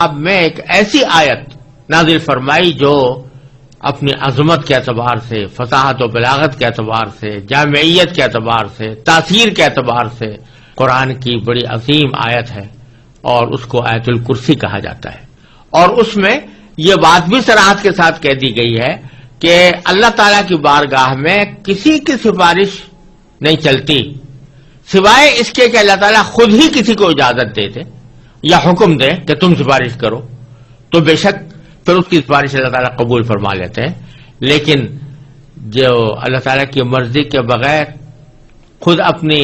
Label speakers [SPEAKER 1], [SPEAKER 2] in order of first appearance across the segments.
[SPEAKER 1] اب میں ایک ایسی آیت نازل فرمائی جو اپنی عظمت کے اعتبار سے، فصاحت و بلاغت کے اعتبار سے، جامعیت کے اعتبار سے، تاثیر کے اعتبار سے قرآن کی بڑی عظیم آیت ہے، اور اس کو آیت الکرسی کہا جاتا ہے۔ اور اس میں یہ بات بھی صراحت کے ساتھ کہہ دی گئی ہے کہ اللہ تعالیٰ کی بارگاہ میں کسی کی سفارش نہیں چلتی سوائے اس کے کہ اللہ تعالیٰ خود ہی کسی کو اجازت دے دے یا حکم دے کہ تم سفارش کرو، تو بے شک پھر اس کی سفارش اللہ تعالیٰ قبول فرما لیتے ہیں۔ لیکن جو اللہ تعالیٰ کی مرضی کے بغیر خود اپنی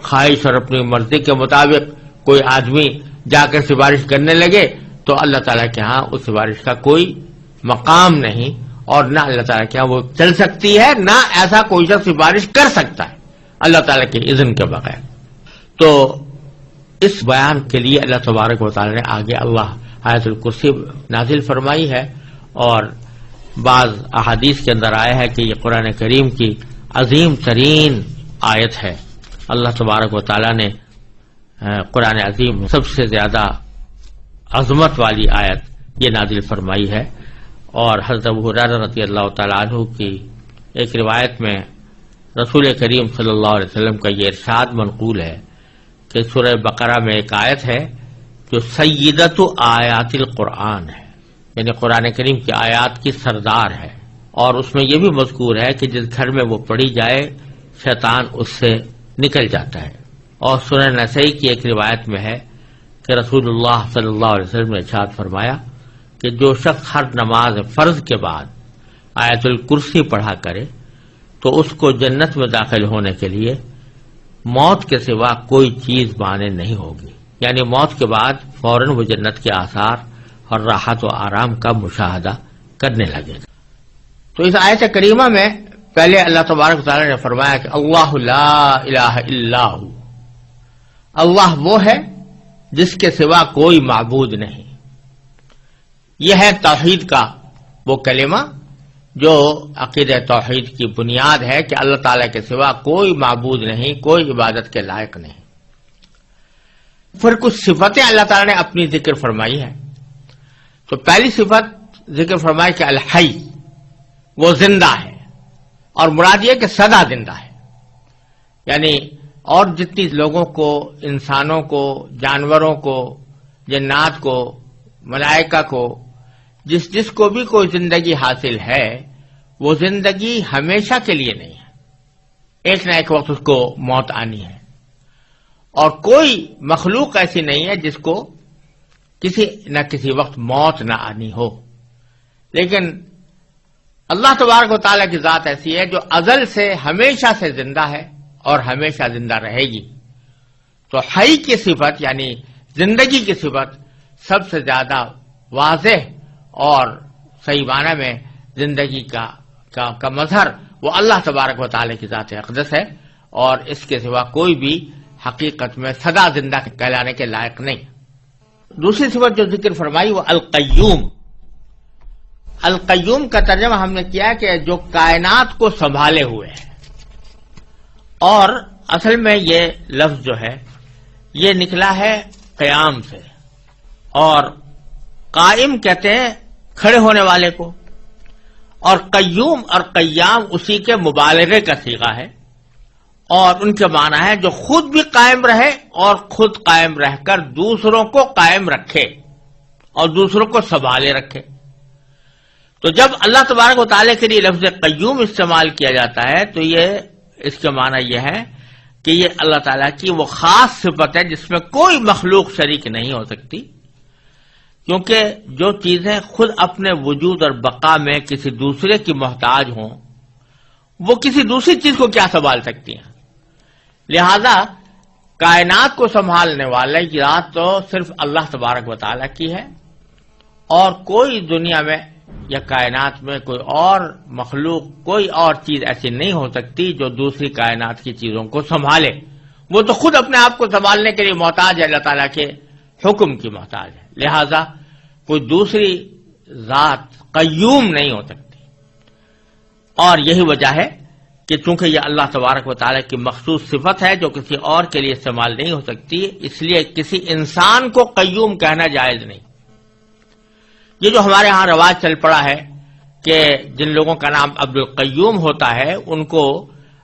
[SPEAKER 1] خواہش اور اپنی مرضی کے مطابق کوئی آدمی جا کر سفارش کرنے لگے تو اللہ تعالیٰ کے ہاں اس سفارش کا کوئی مقام نہیں، اور نہ اللہ تعالیٰ کے ہاں وہ چل سکتی ہے، نہ ایسا کوئی شخص سفارش کر سکتا ہے اللہ تعالیٰ کے اذن کے بغیر۔ تو اس بیان کے لیے اللہ تبارک و تعالیٰ نے آگے اللہ آیت الکرسی نازل فرمائی ہے، اور بعض احادیث کے اندر آیا ہے کہ یہ قرآن کریم کی عظیم ترین آیت ہے۔ اللہ تبارک و تعالیٰ نے قرآن عظیم سب سے زیادہ عظمت والی آیت یہ نازل فرمائی ہے۔ اور حضرت ابو ہریرہ رضی اللہ تعالیٰ عنہ کی ایک روایت میں رسول کریم صلی اللہ علیہ وسلم کا یہ ارشاد منقول ہے کہ سورہ بقرہ میں ایک آیت ہے جو سیدۃ آیات القرآن ہے، یعنی قرآن کریم کی آیات کی سردار ہے، اور اس میں یہ بھی مذکور ہے کہ جس گھر میں وہ پڑھی جائے شیطان اس سے نکل جاتا ہے۔ اور سنن نسائی کی ایک روایت میں ہے کہ رسول اللہ صلی اللہ علیہ وسلم نے ارشاد فرمایا کہ جو شخص ہر نماز فرض کے بعد آیت الکرسی پڑھا کرے تو اس کو جنت میں داخل ہونے کے لیے موت کے سوا کوئی چیز مانع نہیں ہوگی، یعنی موت کے بعد فوراً وہ جنت کے آثار اور راحت و آرام کا مشاہدہ کرنے لگے گا۔ تو اس آیت کریمہ میں پہلے اللہ تبارک و تعالیٰ نے فرمایا کہ اللہ لا الہ الا ہو، اللہ وہ ہے جس کے سوا کوئی معبود نہیں۔ یہ ہے توحید کا وہ کلمہ جو عقیدہ توحید کی بنیاد ہے کہ اللہ تعالیٰ کے سوا کوئی معبود نہیں، کوئی عبادت کے لائق نہیں۔ پھر کچھ صفتیں اللہ تعالیٰ نے اپنی ذکر فرمائی ہے۔ تو پہلی صفت ذکر فرمائی کہ الحی، وہ زندہ ہے، اور مراد یہ کہ سدا زندہ ہے، یعنی اور جتنی لوگوں کو، انسانوں کو، جانوروں کو، جنات کو، ملائکہ کو، جس کو بھی کوئی زندگی حاصل ہے وہ زندگی ہمیشہ کے لیے نہیں ہے، ایک نہ ایک وقت اس کو موت آنی ہے، اور کوئی مخلوق ایسی نہیں ہے جس کو کسی نہ کسی وقت موت نہ آنی ہو۔ لیکن اللہ تبارک و تعالیٰ کی ذات ایسی ہے جو ازل سے ہمیشہ سے زندہ ہے اور ہمیشہ زندہ رہے گی۔ تو حی کی صفت یعنی زندگی کی صفت سب سے زیادہ واضح اور صحیح معنی میں زندگی کا مظہر وہ اللہ تبارک و تعالیٰ کی ذات اقدس ہے، اور اس کے سوا کوئی بھی حقیقت میں سدا زندہ کہلانے کے لائق نہیں۔ دوسری صفت جو ذکر فرمائی وہ القیوم۔ القیوم کا ترجمہ ہم نے کیا کہ جو کائنات کو سنبھالے ہوئے ہے، اور اصل میں یہ لفظ جو ہے یہ نکلا ہے قیام سے، اور قائم کہتے ہیں کھڑے ہونے والے کو، اور قیوم اور قیام اسی کے مبالغے کا صیغہ ہے، اور ان کے معنی ہے جو خود بھی قائم رہے اور خود قائم رہ کر دوسروں کو قائم رکھے اور دوسروں کو سنبھالے رکھے۔ تو جب اللہ تبارک و تعالیٰ کے لیے لفظ قیوم استعمال کیا جاتا ہے تو یہ اس کے معنی یہ ہے کہ یہ اللہ تعالیٰ کی وہ خاص صفت ہے جس میں کوئی مخلوق شریک نہیں ہو سکتی، کیونکہ جو چیزیں خود اپنے وجود اور بقا میں کسی دوسرے کی محتاج ہوں وہ کسی دوسری چیز کو کیا سنبھال سکتی ہیں۔ لہذا کائنات کو سنبھالنے والے کی ذات تو صرف اللہ تبارک و تعالیٰ کی ہے، اور کوئی دنیا میں یا کائنات میں کوئی اور مخلوق، کوئی اور چیز ایسی نہیں ہو سکتی جو دوسری کائنات کی چیزوں کو سنبھالے۔ وہ تو خود اپنے آپ کو سنبھالنے کے لیے محتاج ہے، اللہ تعالیٰ کے حکم کی محتاج ہے، لہذا کوئی دوسری ذات قیوم نہیں ہو سکتی۔ اور یہی وجہ ہے کہ چونکہ یہ اللہ تبارک و تعالیٰ کی مخصوص صفت ہے جو کسی اور کے لیے استعمال نہیں ہو سکتی، اس لیے کسی انسان کو قیوم کہنا جائز نہیں، یہ جو ہمارے ہاں رواج چل پڑا ہے کہ جن لوگوں کا نام عبد القیوم ہوتا ہے ان کو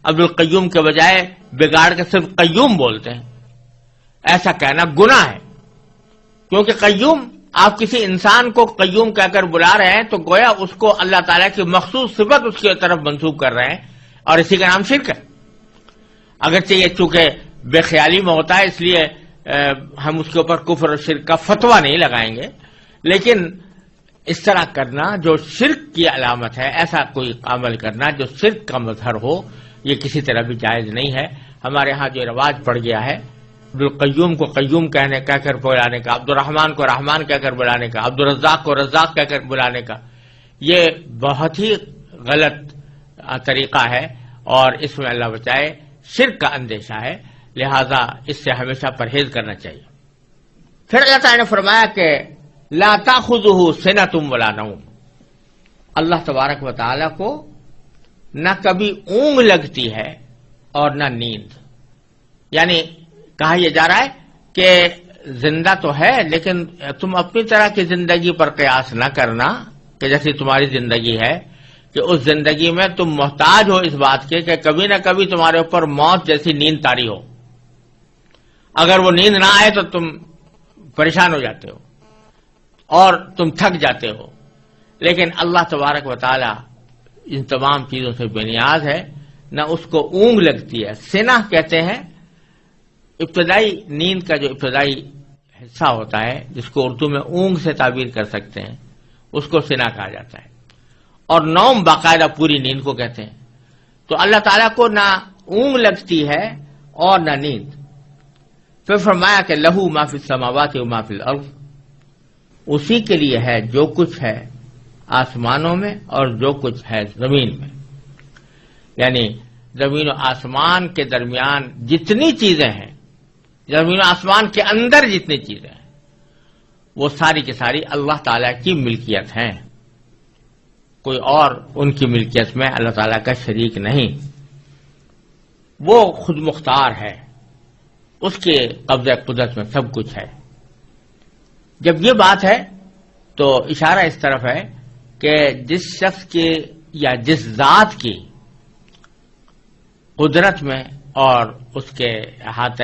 [SPEAKER 1] عبد القیوم کے بجائے بگاڑ کے صرف قیوم بولتے ہیں، ایسا کہنا گناہ ہے، کیونکہ قیوم، آپ کسی انسان کو قیوم کہہ کر بلا رہے ہیں تو گویا اس کو اللہ تعالیٰ کی مخصوص صفت اس کی طرف منسوب کر رہے ہیں، اور اسی کا نام شرک ہے۔ اگرچہ یہ چونکہ بے خیالی میں ہوتا ہے اس لیے ہم اس کے اوپر کفر اور شرک کا فتویٰ نہیں لگائیں گے، لیکن اس طرح کرنا جو شرک کی علامت ہے، ایسا کوئی عمل کرنا جو شرک کا مظہر ہو، یہ کسی طرح بھی جائز نہیں ہے۔ ہمارے ہاں جو رواج پڑ گیا ہے عبد القیوم کو قیوم کہہ کر بلانے کا، عبد الرحمن کو رحمان کہہ کر بلانے کا، عبد الرزاق کو رزاق کہہ کر بلانے کا، یہ بہت ہی غلط طریقہ ہے اور اس میں اللہ بچائے شرک کا اندیشہ ہے، لہذا اس سے ہمیشہ پرہیز کرنا چاہیے۔ پھر اللہ تعالیٰ نے فرمایا کہ لا تأخذہ سنۃ ولا نوم، اللہ تبارک و تعالیٰ کو نہ کبھی اونگ لگتی ہے اور نہ نیند، یعنی کہا یہ جا رہا ہے کہ زندہ تو ہے لیکن تم اپنی طرح کی زندگی پر قیاس نہ کرنا کہ جیسی تمہاری زندگی ہے، کہ اس زندگی میں تم محتاج ہو اس بات کے کہ کبھی نہ کبھی تمہارے اوپر موت جیسی نیند طاری ہو، اگر وہ نیند نہ آئے تو تم پریشان ہو جاتے ہو اور تم تھک جاتے ہو، لیکن اللہ تبارک و تعالی ان تمام چیزوں سے بے نیاز ہے، نہ اس کو اونگ لگتی ہے۔ سنہ کہتے ہیں ابتدائی نیند کا جو ابتدائی حصہ ہوتا ہے جس کو اردو میں اونگ سے تعبیر کر سکتے ہیں، اس کو سنہ کہا جاتا ہے، اور نوم باقاعدہ پوری نیند کو کہتے ہیں۔ تو اللہ تعالیٰ کو نہ اونگ لگتی ہے اور نہ نیند۔ پھر فرمایا کہ لہو ما فی السماوات و ما فی الارض، اسی کے لیے ہے جو کچھ ہے آسمانوں میں اور جو کچھ ہے زمین میں، یعنی زمین و آسمان کے درمیان جتنی چیزیں ہیں، زمین و آسمان کے اندر جتنی چیزیں ہیں، وہ ساری کی ساری اللہ تعالیٰ کی ملکیت ہیں، کوئی اور ان کی ملکیت میں اللہ تعالیٰ کا شریک نہیں، وہ خود مختار ہے، اس کے قبضہ قدرت میں سب کچھ ہے۔ جب یہ بات ہے تو اشارہ اس طرف ہے کہ جس شخص کی یا جس ذات کی قدرت میں اور اس کے احاطہ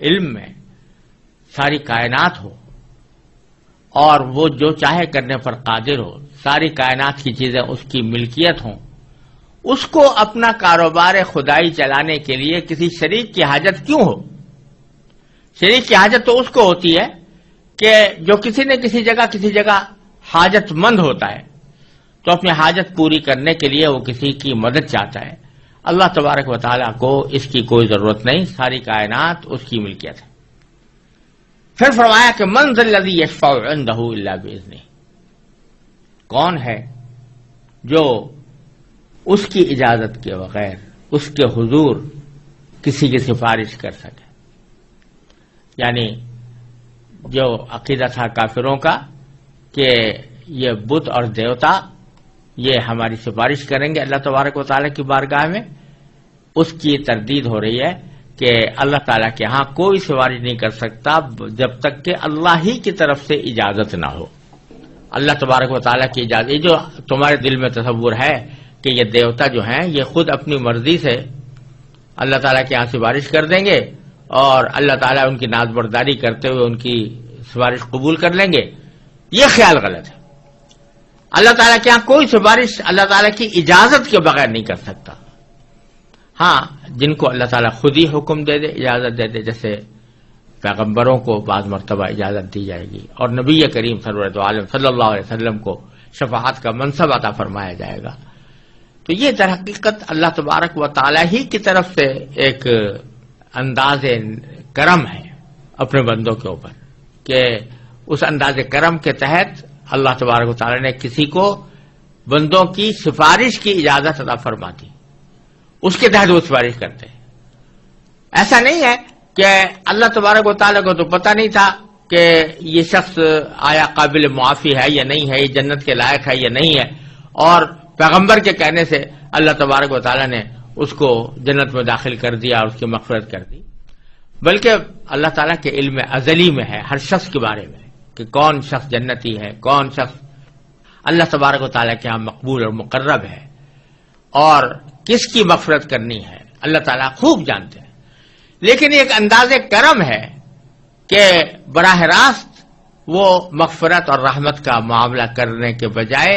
[SPEAKER 1] علم میں ساری کائنات ہو اور وہ جو چاہے کرنے پر قادر ہو، ساری کائنات کی چیزیں اس کی ملکیت ہوں، اس کو اپنا کاروبار خدائی چلانے کے لیے کسی شریک کی حاجت کیوں ہو؟ شریک کی حاجت تو اس کو ہوتی ہے کہ جو کسی نہ کسی جگہ حاجت مند ہوتا ہے، تو اپنی حاجت پوری کرنے کے لیے وہ کسی کی مدد چاہتا ہے۔ اللہ تبارک و تعالیٰ کو اس کی کوئی ضرورت نہیں، ساری کائنات اس کی ملکیت ہے۔ پھر فرمایا کہ من ذا الذی یشفع عندہ الا باذنہ، کون ہے جو اس کی اجازت کے بغیر اس کے حضور کسی کی سفارش کر سکے؟ یعنی جو عقیدہ تھا کافروں کا کہ یہ بت اور دیوتا یہ ہماری سفارش کریں گے اللہ تبارک و تعالیٰ کی بارگاہ میں، اس کی تردید ہو رہی ہے کہ اللہ تعالیٰ کے ہاں کوئی سفارش نہیں کر سکتا جب تک کہ اللہ ہی کی طرف سے اجازت نہ ہو۔ اللہ تبارک و تعالیٰ کی اجازت، یہ جو تمہارے دل میں تصور ہے کہ یہ دیوتا جو ہیں یہ خود اپنی مرضی سے اللہ تعالیٰ کے ہاں سفارش کر دیں گے اور اللہ تعالیٰ ان کی ناز برداری کرتے ہوئے ان کی سفارش قبول کر لیں گے، یہ خیال غلط ہے۔ اللہ تعالیٰ کے ہاں کوئی سفارش اللہ تعالیٰ کی اجازت کے بغیر نہیں کر سکتا۔ ہاں جن کو اللہ تعالیٰ خود ہی حکم دے دے، اجازت دے دے، جیسے پیغمبروں کو بعض مرتبہ اجازت دی جائے گی اور نبی کریم سرورت عالم صلی اللہ علیہ وسلم کو شفاعت کا منصب عطا فرمایا جائے گا۔ تو یہ در حقیقت اللہ تبارک و تعالیٰ ہی کی طرف سے ایک انداز کرم ہے اپنے بندوں کے اوپر، کہ اس انداز کرم کے تحت اللہ تبارک و تعالیٰ نے کسی کو بندوں کی سفارش کی اجازت عطا فرما دی، اس کے تحت وہ سفارش کرتے ہیں۔ ایسا نہیں ہے کہ اللہ تبارک و تعالیٰ کو تو پتہ نہیں تھا کہ یہ شخص آیا قابل معافی ہے یا نہیں ہے، یہ جنت کے لائق ہے یا نہیں ہے، اور پیغمبر کے کہنے سے اللہ تبارک و تعالیٰ نے اس کو جنت میں داخل کر دیا اور اس کی مغفرت کر دی، بلکہ اللہ تعالیٰ کے علم ازلی میں ہے ہر شخص کے بارے میں کہ کون شخص جنتی ہے، کون شخص اللہ تبارک و تعالیٰ کے ہاں مقبول اور مقرب ہے، اور کس کی مغفرت کرنی ہے اللہ تعالیٰ خوب جانتے ہیں. لیکن ایک انداز کرم ہے کہ براہ راست وہ مغفرت اور رحمت کا معاملہ کرنے کے بجائے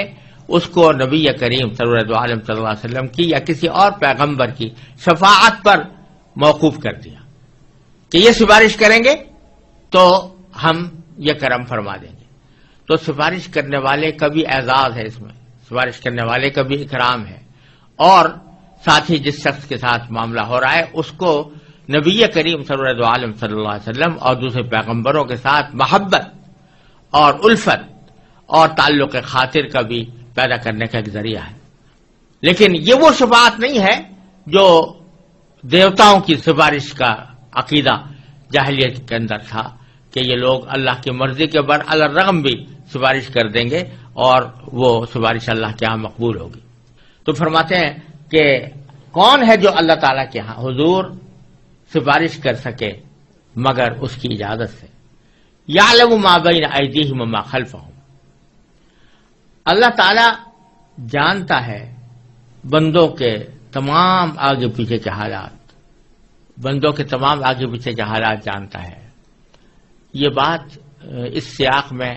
[SPEAKER 1] اس کو نبی کریم صلی اللہ علیہ وسلم کی یا کسی اور پیغمبر کی شفاعت پر موقوف کر دیا کہ یہ سفارش کریں گے تو ہم یہ کرم فرما دیں گے. تو سفارش کرنے والے کا بھی اعزاز ہے، اس میں سفارش کرنے والے کا بھی اکرام ہے، اور ساتھ ہی جس شخص کے ساتھ معاملہ ہو رہا ہے اس کو نبی کریم صلی اللہ علیہ وسلم اور دوسرے پیغمبروں کے ساتھ محبت اور الفت اور تعلق خاطر کا بھی پیدا کرنے کا ایک ذریعہ ہے. لیکن یہ وہ شفاعت نہیں ہے جو دیوتاؤں کی سفارش کا عقیدہ جاہلیت کے اندر تھا کہ یہ لوگ اللہ کی مرضی کے برعلرغم بھی سفارش کر دیں گے اور وہ سفارش اللہ کے ہاں مقبول ہوگی. تو فرماتے ہیں کہ کون ہے جو اللہ تعالیٰ کے ہاں حضور سفارش کر سکے مگر اس کی اجازت سے. یعلم ما بین ایدیہم وما خلفہم، اللہ تعالیٰ جانتا ہے بندوں کے تمام آگے پیچھے کے حالات، بندوں کے تمام آگے پیچھے کے حالات جانتا ہے. یہ بات اس سیاق میں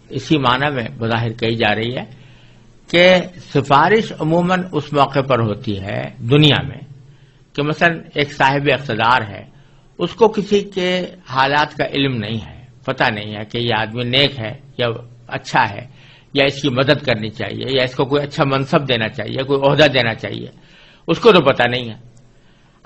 [SPEAKER 1] اسی معنی میں بظاہر کہی جا رہی ہے کہ سفارش عموماً اس موقع پر ہوتی ہے دنیا میں کہ مثلا ایک صاحب اقتدار ہے، اس کو کسی کے حالات کا علم نہیں ہے، پتہ نہیں ہے کہ یہ آدمی نیک ہے یا اچھا ہے یا اس کی مدد کرنی چاہیے یا اس کو کوئی اچھا منصب دینا چاہیے، کوئی عہدہ دینا چاہیے، اس کو تو پتہ نہیں ہے.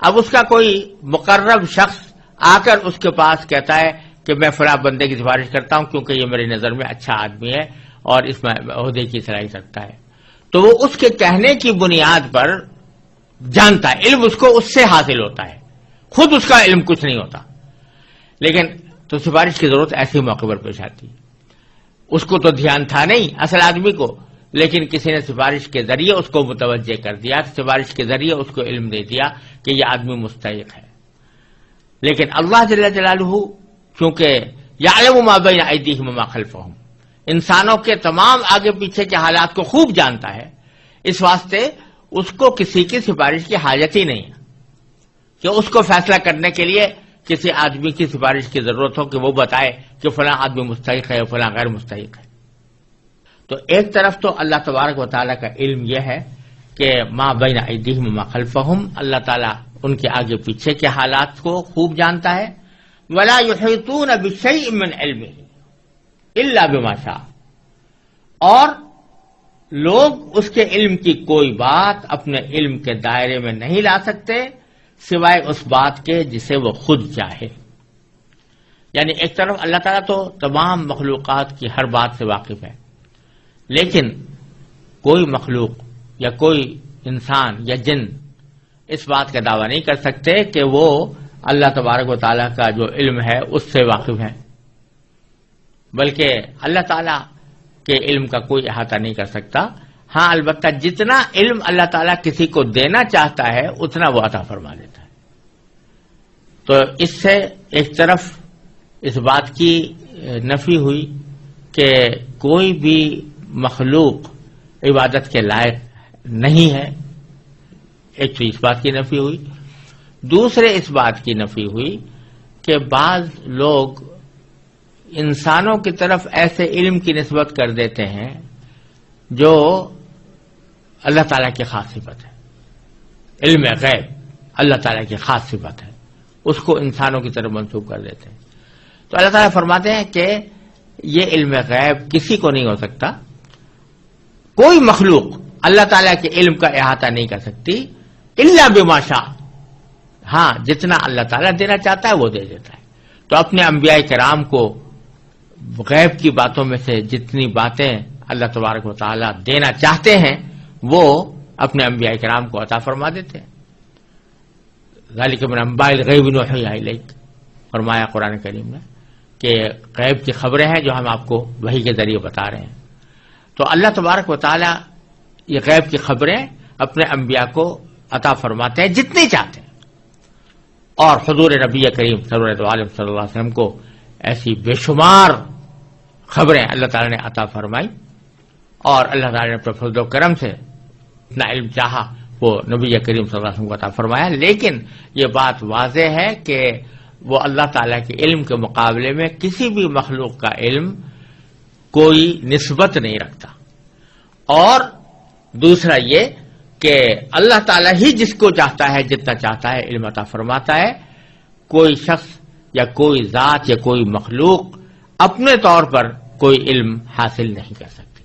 [SPEAKER 1] اب اس کا کوئی مقرب شخص آ کر اس کے پاس کہتا ہے کہ میں فلاں بندے کی سفارش کرتا ہوں کیونکہ یہ میری نظر میں اچھا آدمی ہے اور اس میں عہدے کی صلاحیت رکھتا ہے، تو وہ اس کے کہنے کی بنیاد پر جانتا ہے، علم اس کو اس سے حاصل ہوتا ہے، خود اس کا علم کچھ نہیں ہوتا. لیکن تو سفارش کی ضرورت ایسے موقع پر پیش آتی ہے. اس کو تو دھیان تھا نہیں اصل آدمی کو، لیکن کسی نے سفارش کے ذریعے اس کو متوجہ کر دیا، سفارش کے ذریعے اس کو علم دے دیا کہ یہ آدمی مستحق ہے. لیکن اللہ جل جلالہ کیونکہ یعلم ما بین ایدیہم وما خلفہم، انسانوں کے تمام آگے پیچھے کے حالات کو خوب جانتا ہے، اس واسطے اس کو کسی کی سفارش کی حاجت ہی نہیں ہے کہ اس کو فیصلہ کرنے کے لیے کسی آدمی کی سفارش کی ضرورت ہو کہ وہ بتائے کہ فلاں آدمی مستحق ہے فلاں غیر مستحق ہے. تو ایک طرف تو اللہ تبارک و تعالیٰ کا علم یہ ہے کہ ما بین ایدیہم وما خلفہم، اللہ تعالیٰ ان کے آگے پیچھے کے حالات کو خوب جانتا ہے. ولا یحیطون بشیء من علمہ الا بما شاء، اور لوگ اس کے علم کی کوئی بات اپنے علم کے دائرے میں نہیں لا سکتے سوائے اس بات کے جسے وہ خود چاہے. یعنی ایک طرف اللہ تعالیٰ تو تمام مخلوقات کی ہر بات سے واقف ہے، لیکن کوئی مخلوق یا کوئی انسان یا جن اس بات کا دعویٰ نہیں کر سکتے کہ وہ اللہ تبارک و تعالیٰ کا جو علم ہے اس سے واقف ہے، بلکہ اللہ تعالیٰ کے علم کا کوئی احاطہ نہیں کر سکتا. ہاں البتہ جتنا علم اللہ تعالیٰ کسی کو دینا چاہتا ہے اتنا وہ عطا فرما دیتا ہے. تو اس سے ایک طرف اس بات کی نفی ہوئی کہ کوئی بھی مخلوق عبادت کے لائق نہیں ہے، ایک تو اس بات کی نفی ہوئی. دوسرے اس بات کی نفی ہوئی کہ بعض لوگ انسانوں کی طرف ایسے علم کی نسبت کر دیتے ہیں جو اللہ تعالیٰ کی خاص صفت ہے. علم غیب اللہ تعالیٰ کی خاص صفت ہے، اس کو انسانوں کی طرف منسوب کر دیتے ہیں. تو اللہ تعالیٰ فرماتے ہیں کہ یہ علم غیب کسی کو نہیں ہو سکتا، کوئی مخلوق اللہ تعالیٰ کے علم کا احاطہ نہیں کر سکتی الا بما شاء. ہاں جتنا اللہ تعالیٰ دینا چاہتا ہے وہ دے دیتا ہے. تو اپنے انبیاء کرام کو غیب کی باتوں میں سے جتنی باتیں اللہ تبارک و تعالیٰ دینا چاہتے ہیں وہ اپنے انبیاء کرام کو عطا فرما دیتے ہیں. ذالک من انباء الغیب نوحیہ الیک، فرمایا قرآن کریم نے کہ غیب کی خبریں ہیں جو ہم آپ کو وحی کے ذریعے بتا رہے ہیں. تو اللہ تبارک و تعالیٰ یہ غیب کی خبریں اپنے انبیاء کو عطا فرماتے ہیں جتنی چاہتے ہیں، اور حضور نبی کریم صلی اللہ علیہ وسلم کو ایسی بے شمار خبریں اللہ تعالیٰ نے عطا فرمائی اور اللہ تعالیٰ نے اپنے فضل و کرم سے اتنا علم چاہا وہ نبی کریم صلی اللہ علیہ وسلم کو عطا فرمایا. لیکن یہ بات واضح ہے کہ وہ اللہ تعالیٰ کے علم کے مقابلے میں کسی بھی مخلوق کا علم کوئی نسبت نہیں رکھتا. اور دوسرا یہ کہ اللہ تعالیٰ ہی جس کو چاہتا ہے جتنا چاہتا ہے علم عطا فرماتا ہے. کوئی شخص یا کوئی ذات یا کوئی مخلوق اپنے طور پر کوئی علم حاصل نہیں کر سکتی.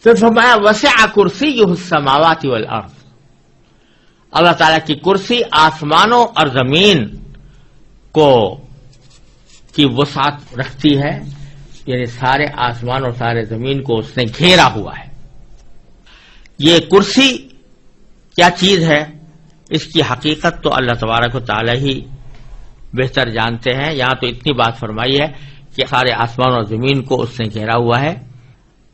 [SPEAKER 1] پھر فرمایا وسع کرسیہ السماوات والارض. اللہ تعالیٰ کی کرسی آسمانوں اور زمین کو کی وسعت رکھتی ہے، یعنی سارے آسمان اور سارے زمین کو اس نے گھیرا ہوا ہے. یہ کرسی کیا چیز ہے اس کی حقیقت تو اللہ تبارک و تعالی ہی بہتر جانتے ہیں. یہاں تو اتنی بات فرمائی ہے کہ سارے آسمان اور زمین کو اس نے گھیرا ہوا ہے.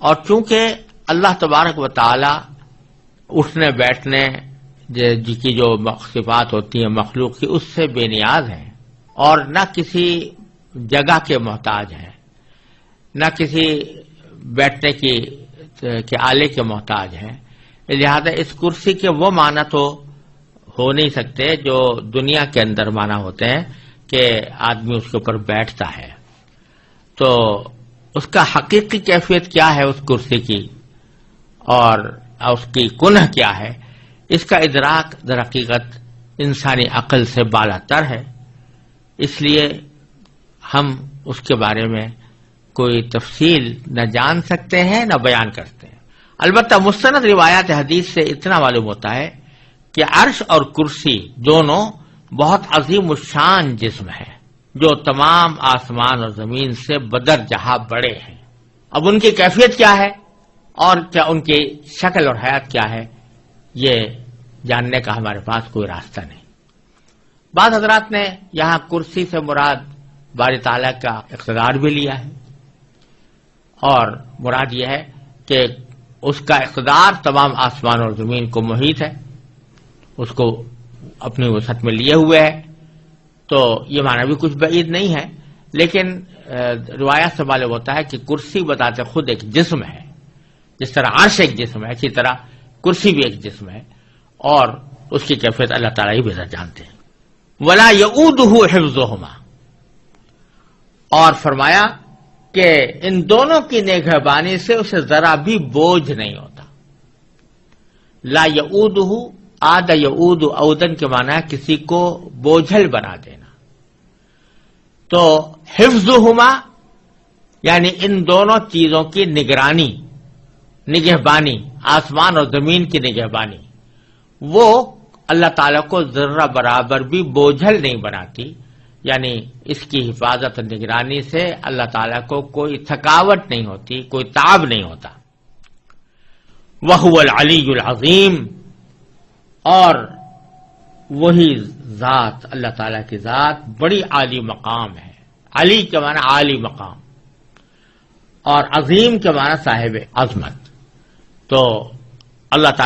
[SPEAKER 1] اور چونکہ اللہ تبارک و تعالی اٹھنے بیٹھنے کی جو صفات ہوتی ہیں مخلوق کی اس سے بے نیاز ہیں اور نہ کسی جگہ کے محتاج ہیں، نہ کسی بیٹھنے کے آلے کے محتاج ہیں. لہذا اس کرسی کے وہ معنی تو ہو نہیں سکتے جو دنیا کے اندر معنی ہوتے ہیں کہ آدمی اس کے اوپر بیٹھتا ہے. تو اس کا حقیقی کیفیت کیا ہے اس کرسی کی اور اس کی کنہ کیا ہے، اس کا ادراک در حقیقت انسانی عقل سے بالا تر ہے. اس لیے ہم اس کے بارے میں کوئی تفصیل نہ جان سکتے ہیں نہ بیان کرتے ہیں. البتہ مستند روایات حدیث سے اتنا معلوم ہوتا ہے کہ عرش اور کرسی دونوں بہت عظیم الشان جسم ہے جو تمام آسمان اور زمین سے بدر جہاں بڑے ہیں. اب ان کی کیفیت کیا ہے اور کیا ان کی شکل اور حیات کیا ہے یہ جاننے کا ہمارے پاس کوئی راستہ نہیں. بعض حضرات نے یہاں کرسی سے مراد باری تعالیٰ کا اقتدار بھی لیا ہے اور مراد یہ ہے کہ اس کا اقتدار تمام آسمان اور زمین کو محیط ہے، اس کو اپنی وسعت میں لیے ہوئے ہے. تو یہ معنی بھی کچھ بعید نہیں ہے، لیکن روایات سے معلوم ہوتا ہے کہ کرسی بتاتے خود ایک جسم ہے. جس طرح عرش ایک جسم ہے اسی طرح کرسی بھی ایک جسم ہے اور اس کی کیفیت اللہ تعالیٰ ہی بہتر جانتے ہیں. ولا یؤودہ حفظہما. اور فرمایا کہ ان دونوں کی نگہبانی سے اسے ذرا بھی بوجھ نہیں ہوتا. لا یؤودہ، عاد یعود عودن کے معنی ہے کسی کو بوجھل بنا دینا. تو حفظہما یعنی ان دونوں چیزوں کی نگرانی، نگہبانی، آسمان اور زمین کی نگہبانی، وہ اللہ تعالیٰ کو ذرہ برابر بھی بوجھل نہیں بناتی. یعنی اس کی حفاظت اور نگرانی سے اللہ تعالیٰ کو کوئی تھکاوٹ نہیں ہوتی، کوئی تعب نہیں ہوتا. وَهُوَ الْعَلِيُّ الْعَظِيمُ. اور وہی ذات، اللہ تعالیٰ کی ذات بڑی عالی مقام ہے. علی کے معنی عالی مقام اور عظیم کے معنی صاحب عظمت. تو اللہ تعالیٰ